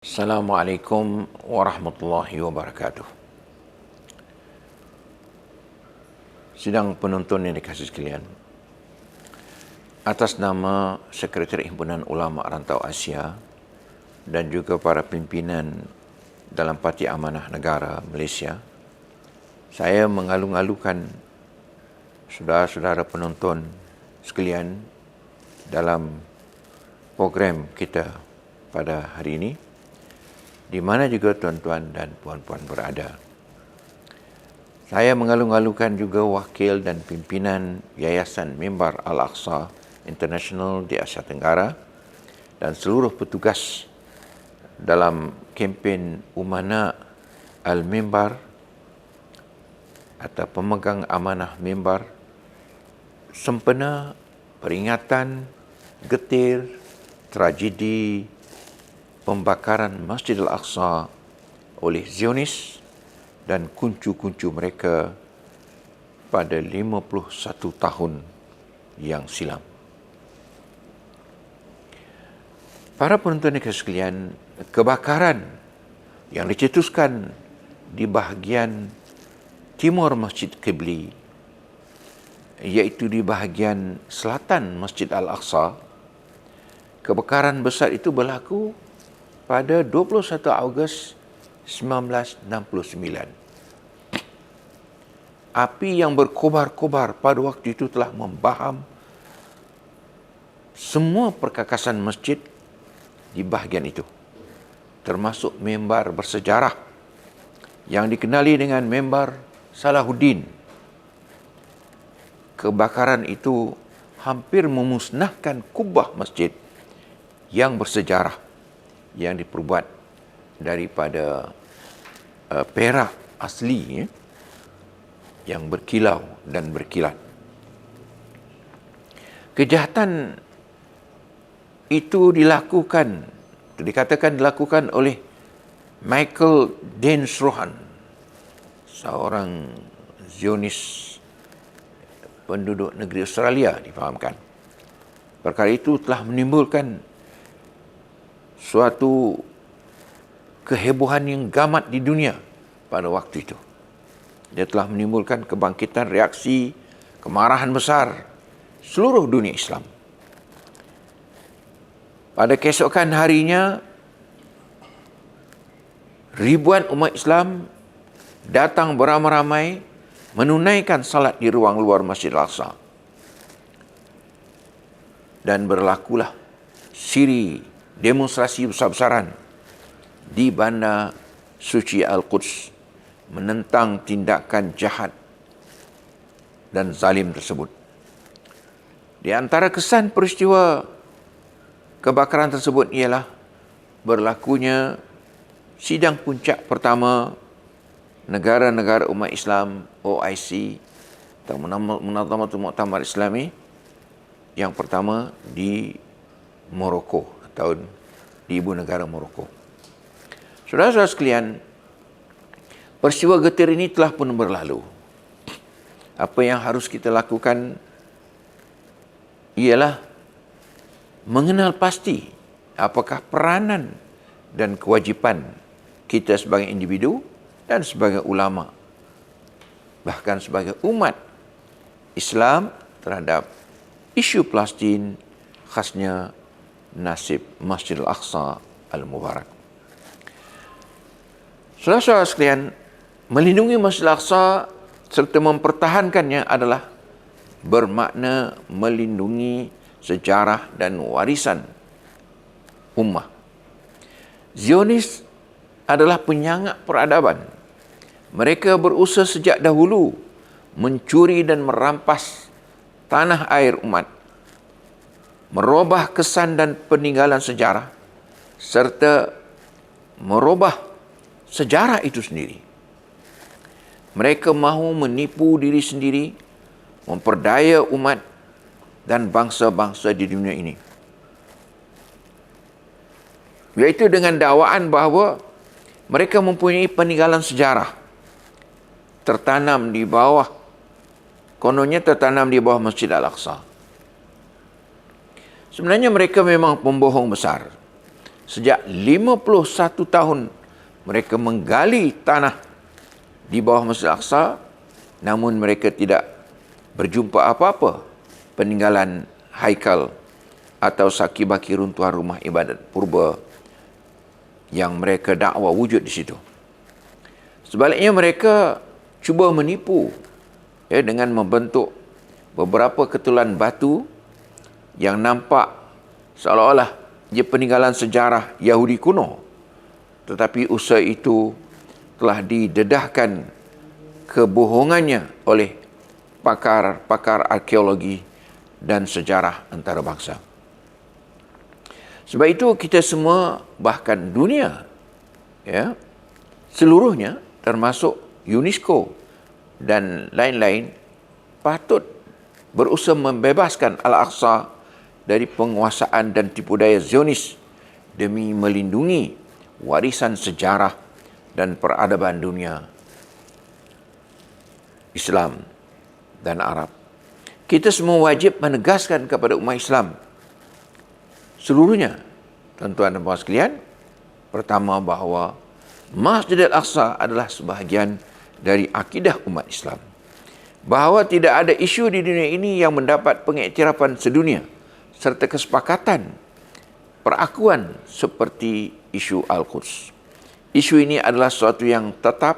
Assalamualaikum warahmatullahi wabarakatuh. Sidang penonton yang dikasihi sekalian, atas nama Sekretariat Himpunan Ulama Rantau Asia dan juga para pimpinan dalam Parti Amanah Negara Malaysia, saya mengalu-alukan saudara-saudara penonton sekalian dalam program kita pada hari ini, di mana juga tuan-tuan dan puan-puan berada. Saya mengalu-alukan juga wakil dan pimpinan Yayasan Mimbar Al-Aqsa International di Asia Tenggara dan seluruh petugas dalam kempen Umana Al-Mimbar atau pemegang amanah mimbar sempena peringatan getir tragedi pembakaran Masjid Al-Aqsa oleh Zionis dan kuncu-kuncu mereka pada 51 tahun yang silam. Para penonton sekalian, kebakaran yang dicetuskan di bahagian timur Masjid Qibli, iaitu di bahagian selatan Masjid Al-Aqsa, kebakaran besar itu berlaku pada 21 Ogos 1969. Api yang berkobar-kobar pada waktu itu telah membaham semua perkakasan masjid di bahagian itu, termasuk mimbar bersejarah yang dikenali dengan mimbar Salahuddin. Kebakaran itu hampir memusnahkan kubah masjid yang bersejarah yang diperbuat daripada perak asli yang berkilau dan berkilat. Kejahatan itu dikatakan dilakukan oleh Michael Densrohan, seorang Zionis penduduk negeri Australia difahamkan. Perkara itu telah menimbulkan suatu kehebohan yang gamat di dunia pada waktu itu. Dia telah menimbulkan kebangkitan reaksi kemarahan besar seluruh dunia Islam. Pada keesokan harinya, ribuan umat Islam datang beramai-ramai menunaikan salat di ruang luar Masjid Al-Aqsa. Dan berlakulah siri demonstrasi besar-besaran di bandar suci Al-Quds menentang tindakan jahat dan zalim tersebut. Di antara kesan peristiwa kebakaran tersebut ialah berlakunya sidang puncak pertama negara-negara umat Islam OIC atau Munazamatul Muktamar Islami yang pertama di Morocco atau di ibu negara Morocco. Saudara-saudara sekalian, peristiwa getir ini telah pun berlalu. Apa yang harus kita lakukan ialah mengenal pasti apakah peranan dan kewajipan kita sebagai individu dan sebagai ulama, bahkan sebagai umat Islam terhadap isu Palestin, khasnya nasib Masjid Al-Aqsa Al-Mubarak. Saudara-saudara sekalian, melindungi Masjid Al-Aqsa serta mempertahankannya adalah bermakna melindungi sejarah dan warisan ummah. Zionis adalah penyangak peradaban. Mereka berusaha sejak dahulu mencuri dan merampas tanah air umat, merubah kesan dan peninggalan sejarah, serta merubah sejarah itu sendiri. Mereka mahu menipu diri sendiri, memperdaya umat dan bangsa-bangsa di dunia ini, iaitu dengan dakwaan bahawa mereka mempunyai peninggalan sejarah tertanam di bawah, kononnya tertanam di bawah Masjid Al-Aqsa. Sebenarnya mereka memang pembohong besar. Sejak 51 tahun mereka menggali tanah di bawah Masjid Al-Aqsa, namun mereka tidak berjumpa apa-apa peninggalan haikal atau sakibaki runtuhan rumah ibadat purba yang mereka dakwa wujud di situ. Sebaliknya mereka cuba menipu dengan membentuk beberapa ketulan batu yang nampak seolah-olah ia peninggalan sejarah Yahudi kuno. Tetapi usaha itu telah didedahkan kebohongannya oleh pakar-pakar arkeologi dan sejarah antarabangsa. Sebab itu kita semua, bahkan dunia, seluruhnya termasuk UNESCO dan lain-lain, patut berusaha membebaskan Al-Aqsa dari penguasaan dan tipu daya Zionis demi melindungi warisan sejarah dan peradaban dunia Islam dan Arab. Kita semua wajib menegaskan kepada umat Islam seluruhnya, tuan-tuan dan puan sekalian, pertama bahawa Masjid Al-Aqsa adalah sebahagian dari akidah umat Islam. Bahawa tidak ada isu di dunia ini yang mendapat pengiktirafan sedunia serta kesepakatan perakuan seperti isu Al-Quds. Isu ini adalah sesuatu yang tetap,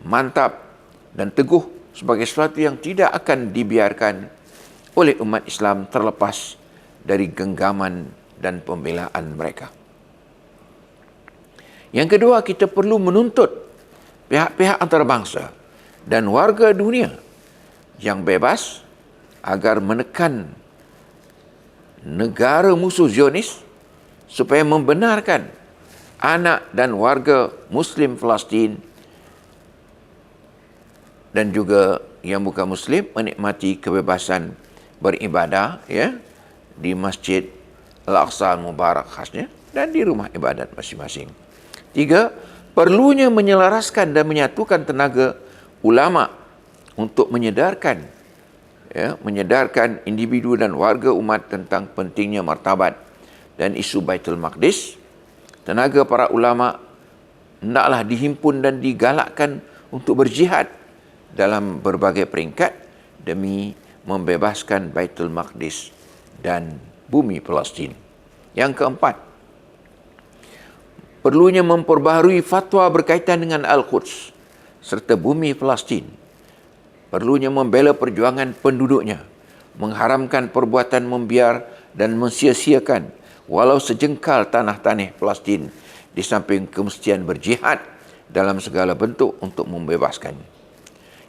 mantap dan teguh sebagai sesuatu yang tidak akan dibiarkan oleh umat Islam terlepas dari genggaman dan pembelaan mereka. Yang kedua, kita perlu menuntut pihak-pihak antarabangsa dan warga dunia yang bebas agar menekan negara musuh Zionis supaya membenarkan anak dan warga Muslim Palestin dan juga yang bukan Muslim menikmati kebebasan beribadah di Masjid Al-Aqsa Al-Mubarak khasnya dan di rumah ibadat masing-masing. 3, perlunya menyelaraskan dan menyatukan tenaga ulama untuk menyedarkan individu dan warga umat tentang pentingnya martabat dan isu Baitul Maqdis. Tenaga para ulama hendaklah dihimpun dan digalakkan untuk berjihad dalam berbagai peringkat demi membebaskan Baitul Maqdis dan bumi Palestin. Yang keempat, perlunya memperbaharui fatwa berkaitan dengan Al-Quds serta bumi Palestin. Perlunya membela perjuangan penduduknya, mengharamkan perbuatan membiar dan mensia-siakan walau sejengkal tanah-tanah Palestin, di samping kemestian berjihad dalam segala bentuk untuk membebaskannya.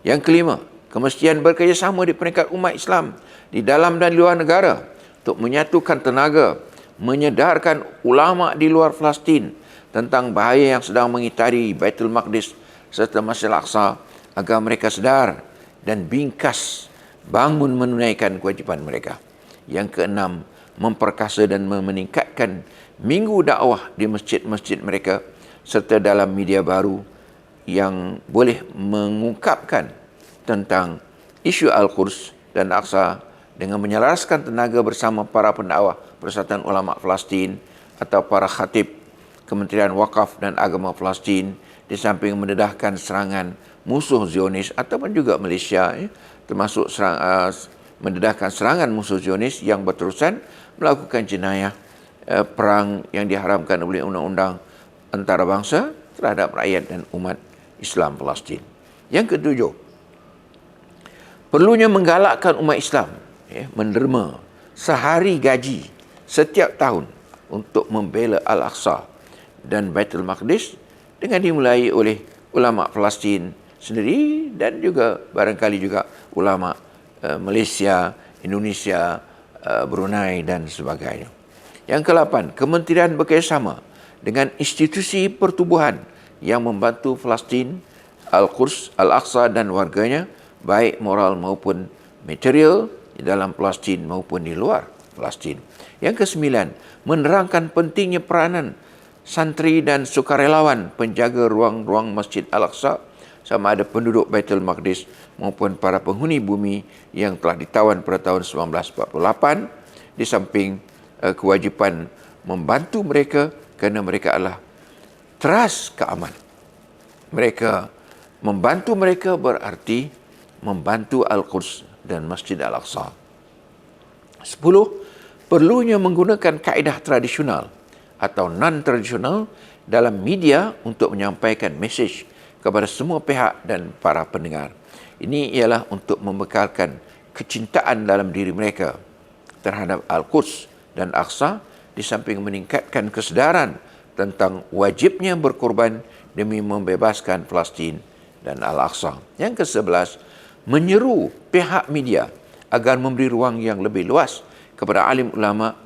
Yang kelima, kemestian bekerjasama di peringkat umat Islam di dalam dan luar negara untuk menyatukan tenaga, menyedarkan ulama di luar Palestin tentang bahaya yang sedang mengitari Baitul Maqdis serta Masjid Al-Aqsa agar mereka sedar dan bingkas bangun menunaikan kewajipan mereka. Yang keenam, memperkasa dan meningkatkan minggu dakwah di masjid-masjid mereka serta dalam media baru yang boleh mengungkapkan tentang isu Al-Quds dan Al-Aqsa dengan menyelaraskan tenaga bersama para pendakwah Persatuan Ulama Palestin atau para khatib Kementerian Wakaf dan Agama Palestin, di samping mendedahkan serangan musuh Zionis ataupun juga Malaysia, termasuk mendedahkan serangan musuh Zionis yang berterusan melakukan jenayah perang yang diharamkan oleh undang-undang antarabangsa terhadap rakyat dan umat Islam Palestin. Yang ketujuh, perlunya menggalakkan umat Islam menderma sehari gaji setiap tahun untuk membela Al-Aqsa dan Baitul Maqdis, dengan dimulai oleh ulama Palestin sendiri dan juga barangkali juga ulama Malaysia, Indonesia, Brunei dan sebagainya. Yang ke-8, kementerian bekerjasama dengan institusi pertubuhan yang membantu Palestin, Al-Quds, Al-Aqsa dan warganya, baik moral maupun material di dalam Palestin maupun di luar Palestin. Yang ke-9, menerangkan pentingnya peranan santri dan sukarelawan penjaga ruang-ruang Masjid Al-Aqsa, sama ada penduduk Baitul Maqdis maupun para penghuni bumi yang telah ditawan pada tahun 1948, di samping kewajipan membantu mereka kerana mereka adalah teras keamanan. Mereka membantu mereka berarti membantu Al-Quds dan Masjid Al-Aqsa. 10. Perlunya menggunakan kaedah tradisional atau non-tradisional dalam media untuk menyampaikan mesej kepada semua pihak dan para pendengar. Ini ialah untuk membekalkan kecintaan dalam diri mereka terhadap Al-Quds dan Aqsa, di samping meningkatkan kesedaran tentang wajibnya berkorban demi membebaskan Palestin dan Al-Aqsa. Yang ke-11, menyeru pihak media agar memberi ruang yang lebih luas kepada alim ulama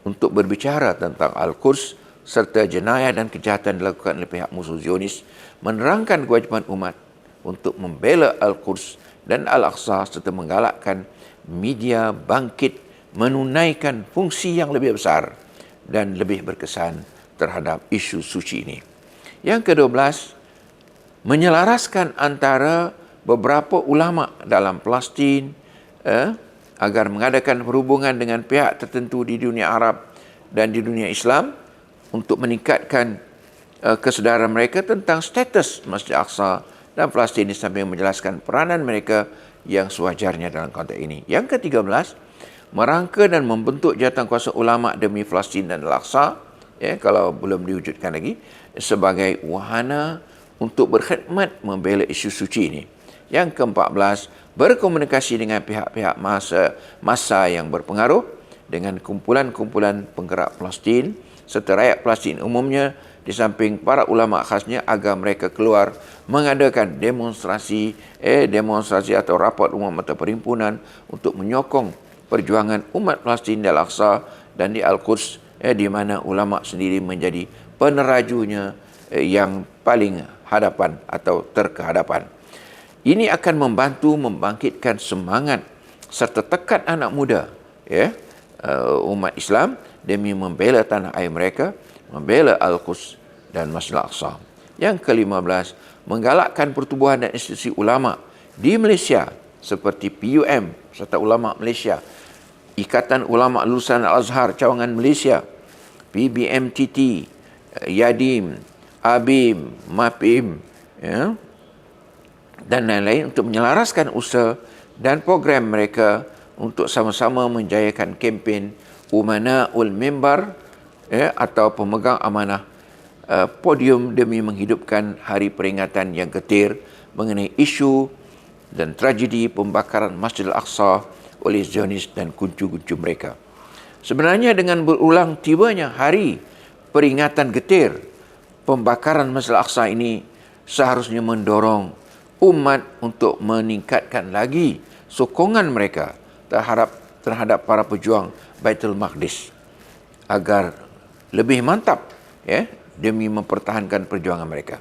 untuk berbicara tentang Al-Quds serta jenayah dan kejahatan dilakukan oleh pihak musuh Zionis, menerangkan kewajipan umat untuk membela Al-Quds dan Al-Aqsa serta menggalakkan media bangkit menunaikan fungsi yang lebih besar dan lebih berkesan terhadap isu suci ini. Yang ke-12, menyelaraskan antara beberapa ulama dalam Palestin agar mengadakan perhubungan dengan pihak tertentu di dunia Arab dan di dunia Islam untuk meningkatkan kesedaran mereka tentang status Masjid Aqsa dan Palestin, sambil menjelaskan peranan mereka yang sewajarnya dalam konteks ini. Yang ke-13, merangka dan membentuk jawatankuasa ulama demi Palestin dan Al-Aqsa, kalau belum diwujudkan lagi, sebagai wahana untuk berkhidmat membela isu suci ini. Yang ke-14, berkomunikasi dengan pihak-pihak massa yang berpengaruh, dengan kumpulan-kumpulan penggerak Palestin serta rakyat Palestin umumnya, di samping para ulama khasnya, agar mereka keluar mengadakan demonstrasi atau rapat umum atau perhimpunan untuk menyokong perjuangan umat Palestin di Al-Aqsa dan di Al-Quds, di mana ulama sendiri menjadi penerajunya yang paling hadapan atau terkehadapan. Ini akan membantu membangkitkan semangat serta tekad anak muda umat Islam demi membela tanah air mereka, membela Al-Quds dan Masjid Al-Aqsa. Yang ke-15, menggalakkan pertubuhan dan institusi ulama di Malaysia seperti PUM, Persatuan Ulama Malaysia, Ikatan Ulama Lulusan Al-Azhar Cawangan Malaysia, PBMTT, Yadim, ABIM, MAPIM, dan lain-lain, untuk menyelaraskan usaha dan program mereka untuk sama-sama menjayakan kempen Umana'ul Mimbar, atau pemegang amanah podium demi menghidupkan hari peringatan yang getir mengenai isu dan tragedi pembakaran Masjid Al-Aqsa oleh Zionis dan kuncu-kuncu mereka. Sebenarnya dengan berulang tibanya hari peringatan getir pembakaran Masjid Al-Aqsa ini seharusnya mendorong umat untuk meningkatkan lagi sokongan mereka terhadap para pejuang Baitul Maqdis agar lebih mantap demi mempertahankan perjuangan mereka,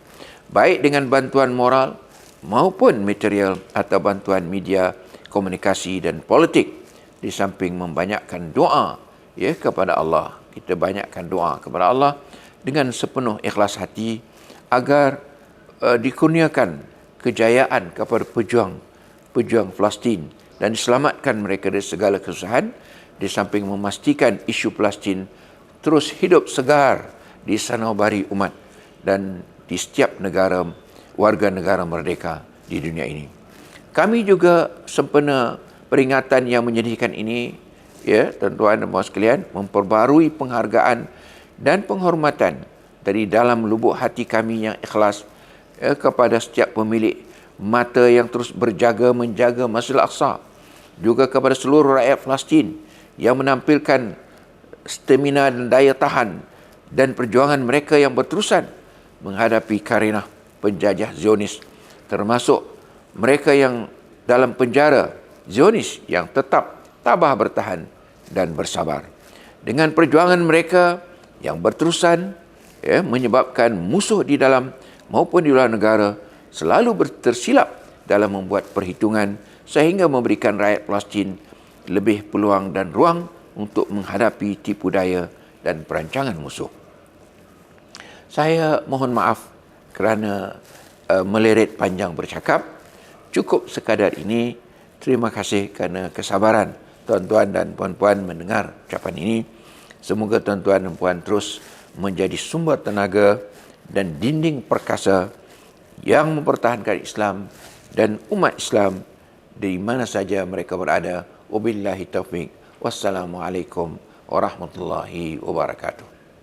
baik dengan bantuan moral maupun material atau bantuan media, komunikasi dan politik, di samping membanyakkan doa kepada Allah. Kita banyakkan doa kepada Allah dengan sepenuh ikhlas hati agar dikurniakan kejayaan kepada pejuang Palestin dan diselamatkan mereka dari segala kesusahan, di samping memastikan isu Palestin terus hidup segar di sanubari umat dan di setiap negara, warga negara merdeka di dunia ini. Kami juga sempena peringatan yang menyedihkan ini, tuan-tuan dan puan sekalian, memperbarui penghargaan dan penghormatan dari dalam lubuk hati kami yang ikhlas kepada setiap pemilik mata yang terus berjaga menjaga Masjid Al-Aqsa, juga kepada seluruh rakyat Palestin yang menampilkan stamina dan daya tahan dan perjuangan mereka yang berterusan menghadapi karenah penjajah Zionis, termasuk mereka yang dalam penjara Zionis yang tetap tabah bertahan dan bersabar. Dengan perjuangan mereka yang berterusan menyebabkan musuh di dalam maupun di luar negara selalu tersilap dalam membuat perhitungan, sehingga memberikan rakyat Palestin lebih peluang dan ruang untuk menghadapi tipu daya dan perancangan musuh. Saya mohon maaf kerana meleret panjang bercakap. Cukup sekadar ini. Terima kasih kerana kesabaran tuan-tuan dan puan-puan mendengar ucapan ini. Semoga tuan-tuan dan puan terus menjadi sumber tenaga dan dinding perkasa yang mempertahankan Islam dan umat Islam di mana saja mereka berada. Wabillahi taufiq. Wassalamualaikum warahmatullahi wabarakatuh.